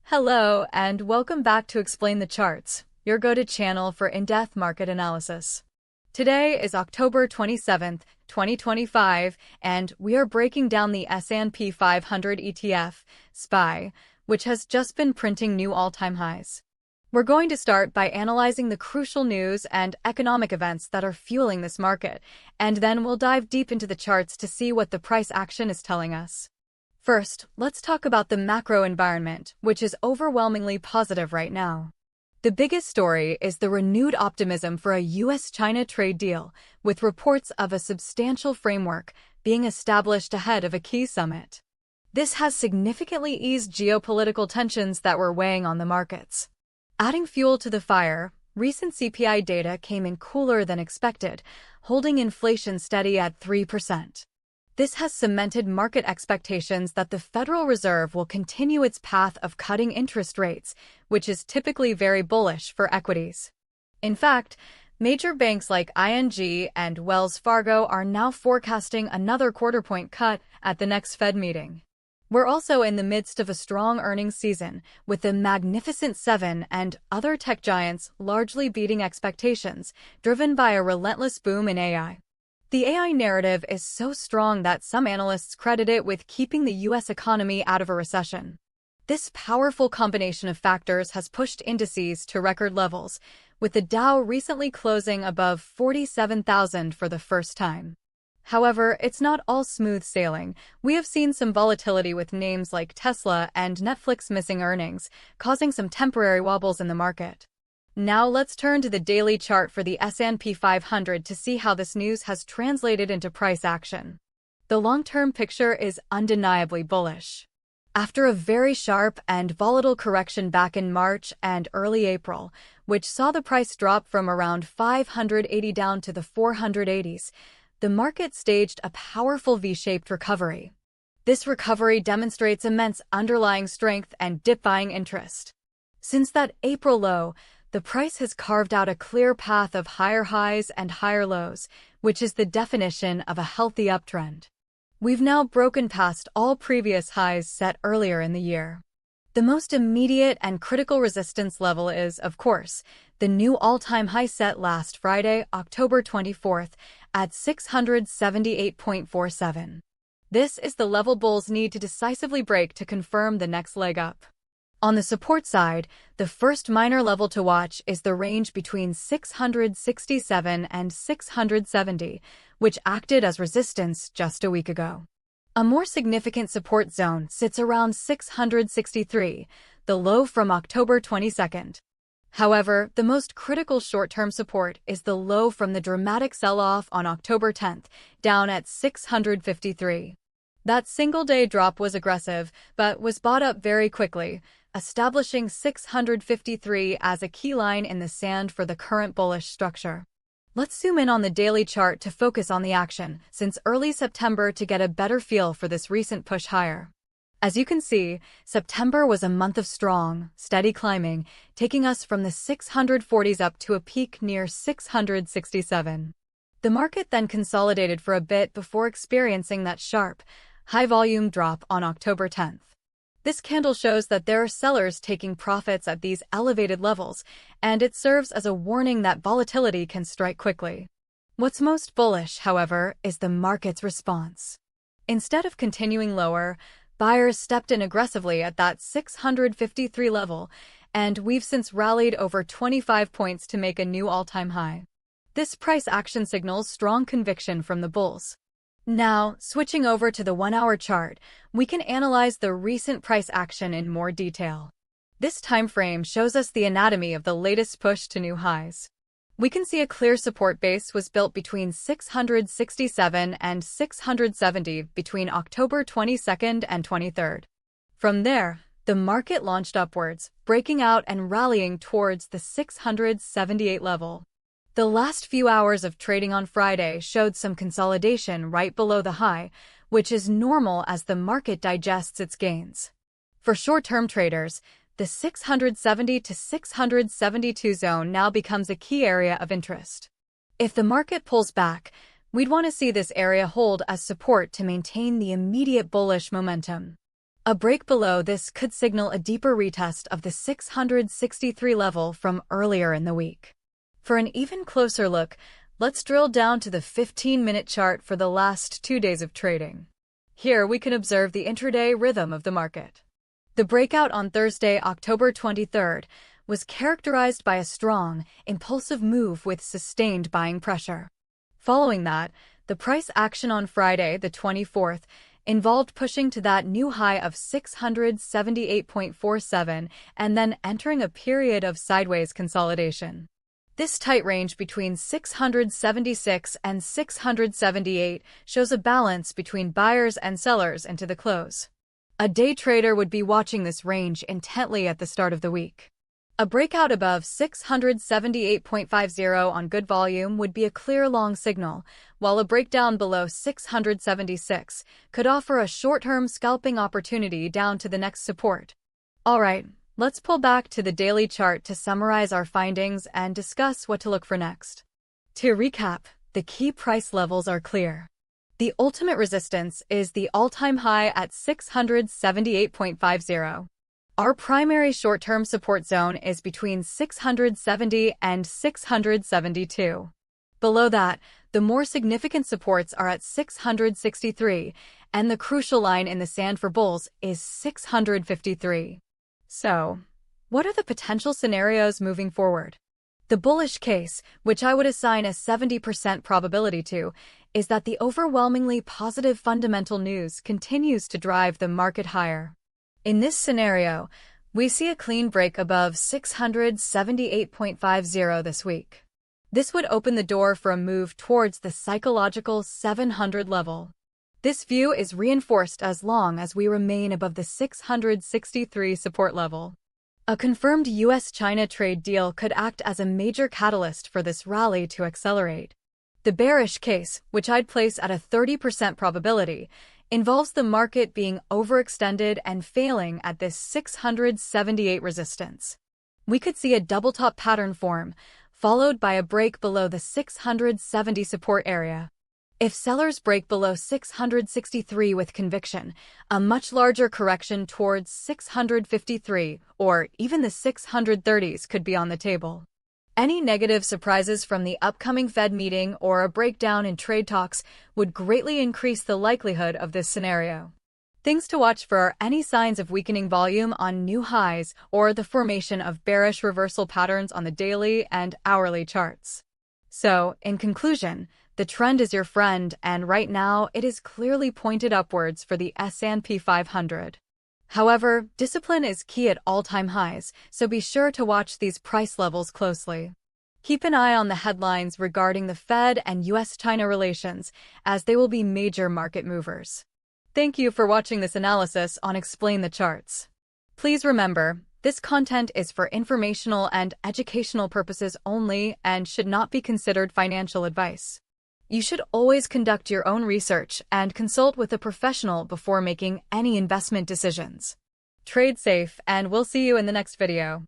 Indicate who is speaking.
Speaker 1: Hello, and welcome back to Explain the Charts, your go-to channel for in-depth market analysis. Today is October 27th, 2025, and we are breaking down the S&P 500 ETF, SPY, which has just been printing new all-time highs. We're going to start by analyzing the crucial news and economic events that are fueling this market, and then we'll dive deep into the charts to see what the price action is telling us. First, let's talk about the macro environment, which is overwhelmingly positive right now. The biggest story is the renewed optimism for a US-China trade deal, with reports of a substantial framework being established ahead of a key summit. This has significantly eased geopolitical tensions that were weighing on the markets. Adding fuel to the fire, recent CPI data came in cooler than expected, holding inflation steady at 3%. This has cemented market expectations that the Federal Reserve will continue its path of cutting interest rates, which is typically very bullish for equities. In fact, major banks like ING and Wells Fargo are now forecasting another quarter-point cut at the next Fed meeting. We're also in the midst of a strong earnings season, with the Magnificent Seven and other tech giants largely beating expectations, driven by a relentless boom in AI. The AI narrative is so strong that some analysts credit it with keeping the U.S. economy out of a recession. This powerful combination of factors has pushed indices to record levels, with the Dow recently closing above 47,000 for the first time. However, it's not all smooth sailing. We have seen some volatility with names like Tesla and Netflix missing earnings, causing some temporary wobbles in the market. Now let's turn to the daily chart for the S&P 500 to see how this news has translated into price action. The long-term picture is undeniably bullish. After a very sharp and volatile correction back in March and early April, which saw the price drop from around 580 down to the 480s, the market staged a powerful V-shaped recovery. This recovery demonstrates immense underlying strength and dip buying interest. Since that April low, the price has carved out a clear path of higher highs and higher lows, which is the definition of a healthy uptrend. We've now broken past all previous highs set earlier in the year. The most immediate and critical resistance level is, of course, the new all-time high set last Friday, October 24th, at 678.47. This is the level bulls need to decisively break to confirm the next leg up. On the support side, the first minor level to watch is the range between 667 and 670, which acted as resistance just a week ago. A more significant support zone sits around 663, the low from October 22nd. However, the most critical short-term support is the low from the dramatic sell-off on October 10th, down at 653. That single-day drop was aggressive, but was bought up very quickly, establishing 653 as a key line in the sand for the current bullish structure. Let's zoom in on the daily chart to focus on the action since early September to get a better feel for this recent push higher. As you can see, September was a month of strong, steady climbing, taking us from the 640s up to a peak near 667. The market then consolidated for a bit before experiencing that sharp, high-volume drop on October 10th. This candle shows that there are sellers taking profits at these elevated levels, and it serves as a warning that volatility can strike quickly. What's most bullish, however, is the market's response. Instead of continuing lower, buyers stepped in aggressively at that 653 level, and we've since rallied over 25 points to make a new all-time high. This price action signals strong conviction from the bulls. Now, switching over to the 1-hour chart, we can analyze the recent price action in more detail. This time frame shows us the anatomy of the latest push to new highs. We can see a clear support base was built between 667 and 670 between October 22nd and 23rd. From there, the market launched upwards, breaking out and rallying towards the 678 level. The last few hours of trading on Friday showed some consolidation right below the high, which is normal as the market digests its gains. For short-term traders, the 670 to 672 zone now becomes a key area of interest. If the market pulls back, we'd want to see this area hold as support to maintain the immediate bullish momentum. A break below this could signal a deeper retest of the 663 level from earlier in the week. For an even closer look, let's drill down to the 15-minute chart for the last 2 days of trading. Here we can observe the intraday rhythm of the market. The breakout on Thursday, October 23rd, was characterized by a strong, impulsive move with sustained buying pressure. Following that, the price action on Friday, the 24th, involved pushing to that new high of 678.47 and then entering a period of sideways consolidation. This tight range between 676 and 678 shows a balance between buyers and sellers into the close. A day trader would be watching this range intently at the start of the week. A breakout above 678.50 on good volume would be a clear long signal, while a breakdown below 676 could offer a short-term scalping opportunity down to the next support. Alright, let's pull back to the daily chart to summarize our findings and discuss what to look for next. To recap, the key price levels are clear. The ultimate resistance is the all-time high at 678.50. Our primary short-term support zone is between 670 and 672. Below that, the more significant supports are at 663, and the crucial line in the sand for bulls is 653. So, what are the potential scenarios moving forward? The bullish case, which I would assign a 70% probability to, is that the overwhelmingly positive fundamental news continues to drive the market higher. In this scenario, we see a clean break above 678.50 this week. This would open the door for a move towards the psychological 700 level. This view is reinforced as long as we remain above the 663 support level. A confirmed US-China trade deal could act as a major catalyst for this rally to accelerate. The bearish case, which I'd place at a 30% probability, involves the market being overextended and failing at this 678 resistance. We could see a double-top pattern form, followed by a break below the 670 support area. If sellers break below 663 with conviction, a much larger correction towards 653 or even the 630s could be on the table. Any negative surprises from the upcoming Fed meeting or a breakdown in trade talks would greatly increase the likelihood of this scenario. Things to watch for are any signs of weakening volume on new highs or the formation of bearish reversal patterns on the daily and hourly charts. So, in conclusion, the trend is your friend, and right now it is clearly pointed upwards for the S&P 500. However, discipline is key at all-time highs, so be sure to watch these price levels closely. Keep an eye on the headlines regarding the Fed and US-China relations, as they will be major market movers. Thank you for watching this analysis on Explain the Charts. Please remember, this content is for informational and educational purposes only and should not be considered financial advice. You should always conduct your own research and consult with a professional before making any investment decisions. Trade safe, and we'll see you in the next video.